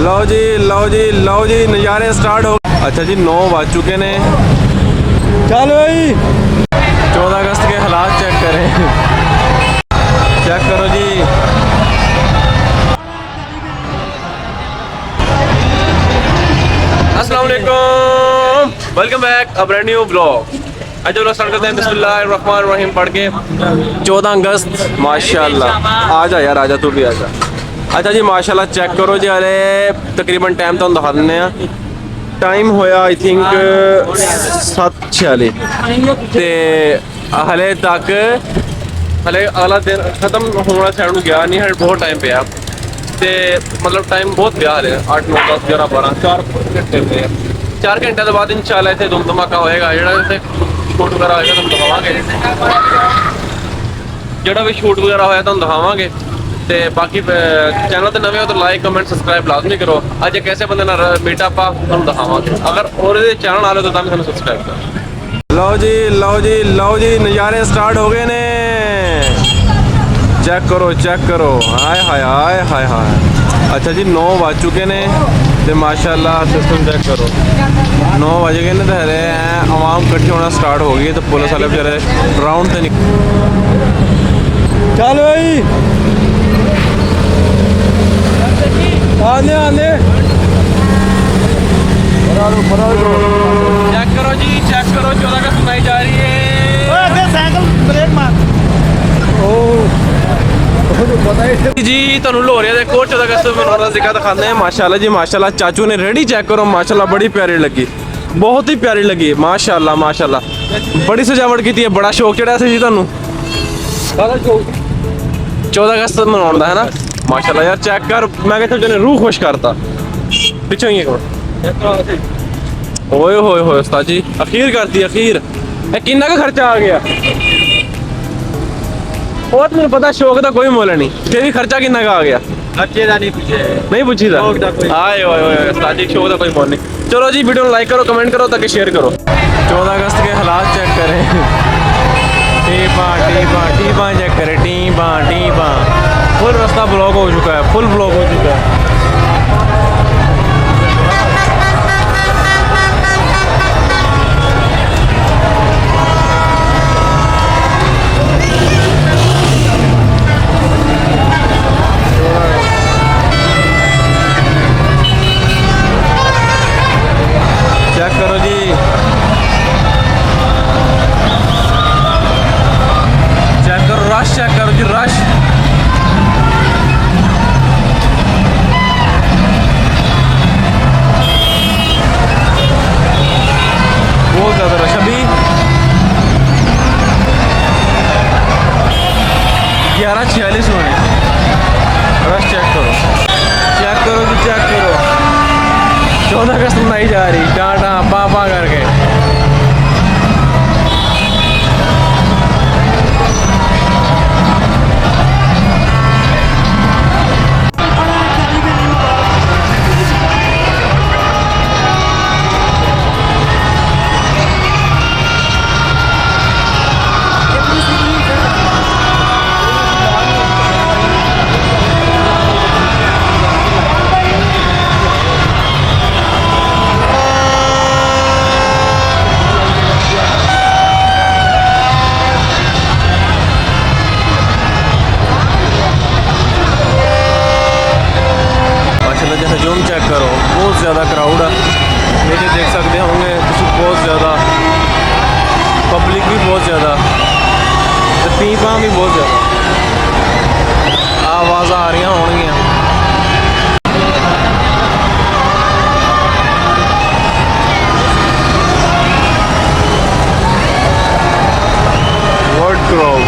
लो जी नज़ारे स्टार्ट हो। अच्छा जी 9 बज चुके ने। चलो भाई 14 अगस्त के हालात चेक करें। चेक करो जी। अस्सलाम वालेकुम, welcome back a brand new blog. आज लोग स्टार्ट करते हैं बिस्मिल्लाहिर्रहमानिर्रहीम पढ़ के। 14 अगस्त माशाल्लाह। आजा यार आजा, तू भी आजा। अच्छा जी माशाल्लाह चेक करो जी। अरे तकरीबन टाइम तो दिखा दें। टाइम होया आई थिंक 7:46 ते हले तक हले अगला दिन खत्म होना साइड गया नहीं है। बहुत टाइम पे ते मतलब टाइम बहुत गया हले 8 9 10 11 12 4 घंटे पे 4 घंटे के बाद इंशाल्लाह इतने धुम धमाका होएगा। जो शूट वगैरह होएगा तुम दिखावांगे। जो भी शूट वगैरह होया तुम दिखावांगे। ते बाकी चैनल तो नवे हो तो लाइक कमेंट सब्सक्राइब लाजमी करो। अज एक ऐसे बंदे ना मीटअप तुम दिखावांगे। अगर और चैनल आ लो तो तुम सब्सक्राइब करो। लो जी नज़ारे स्टार्ट हो गए ने। चेक करो हाय हाय हाय हाय हाय। अच्छा जी 9 बज चुके ने ते माशाल्लाह सिस्टम चेक करो। 9 बज गए ने तो हले आवाम इकट्ठी होना स्टार्ट हो गई। तो पुलिस वाले बेचारे राउंड से चल भाई आने चेक करो जी, चेक करो। 14 अगस्त मनाई जा रही है। साइकिल ब्रेक मार जी तुम लोरिया देखो 14 अगस्त में जिक्र दिखाते हैं। माशाल्लाह जी माशाल्लाह। चाचू ने रेडी चेक करो माशाल्लाह, बड़ी प्यारी लगी, बहुत ही प्यारी लगी माशाल्लाह माशाल्लाह। बड़ी सजावट की है, बड़ा शौक चढ़ा सी जी तुहानू 14 अगस्त मनाने का है ना। माशाल्लाह यार चेक कर, मैं कहता हूँ रूह खुश करता पिछों ही। ओए होए होए उस्ताद जी अखीर करती अखीर। किन्ना का खर्चा आ गया और तुम्हें पता शौक का कोई मोल नहीं, फिर भी खर्चा किन्ना का आ गया खर्चे का नहीं पूछी था। आए उस्ताद जी शौक का कोई मोल नहीं। चलो जी वीडियो लाइक करो कमेंट करो ताकि शेयर करो। 14 अगस्त के हालात चेक करें। टीपा चेक करें। टीपा फुल रास्ता ब्लॉक हो चुका है, फुल ब्लॉक हो चुका है। चेक करो जी, चेक करो रश, चेक करो जी रश। बहुत ज़्यादा रश। अभी 11:46 हुए। रश चेक करो जी, चेक करो। 14 अगस्त मनाई जा रही टाटा पापा करके। हजूम चेक करो, बहुत ज़्यादा क्राउड है। नीचे देख सकते होंगे बहुत ज़्यादा पब्लिक भी बहुत ज़्यादा, तो पीपा भी बहुत ज़्यादा आवाज़ आ रही होंगी। वर्ल्ड क्राउड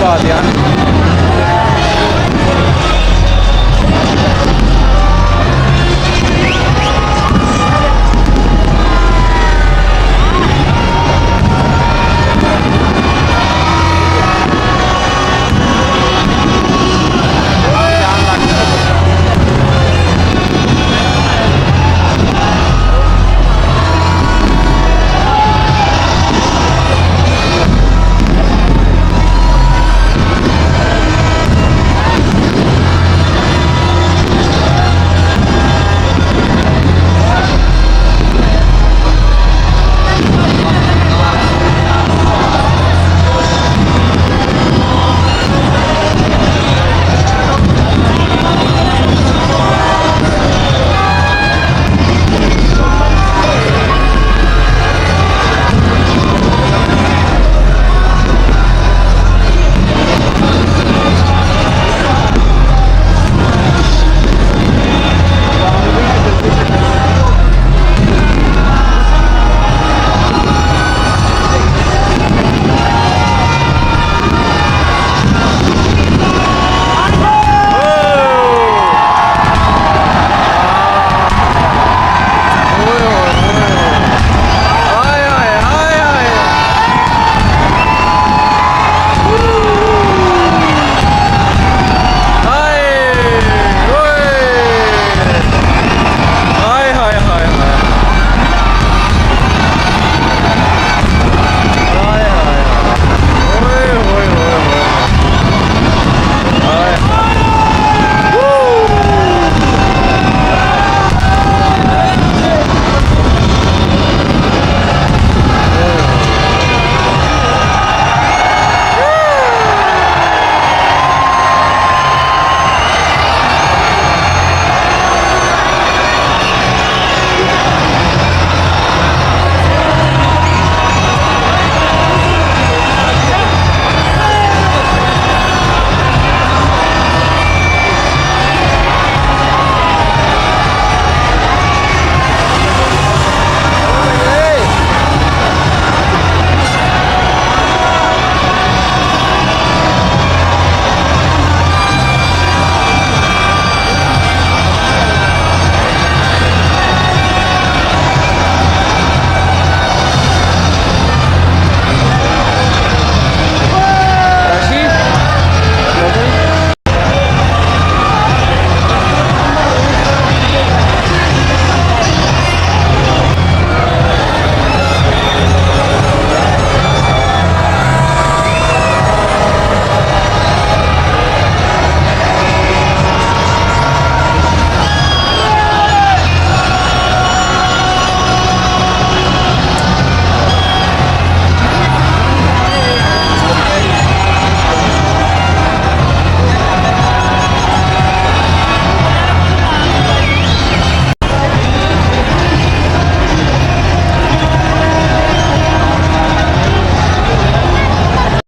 ਪਾ ਦਿਆ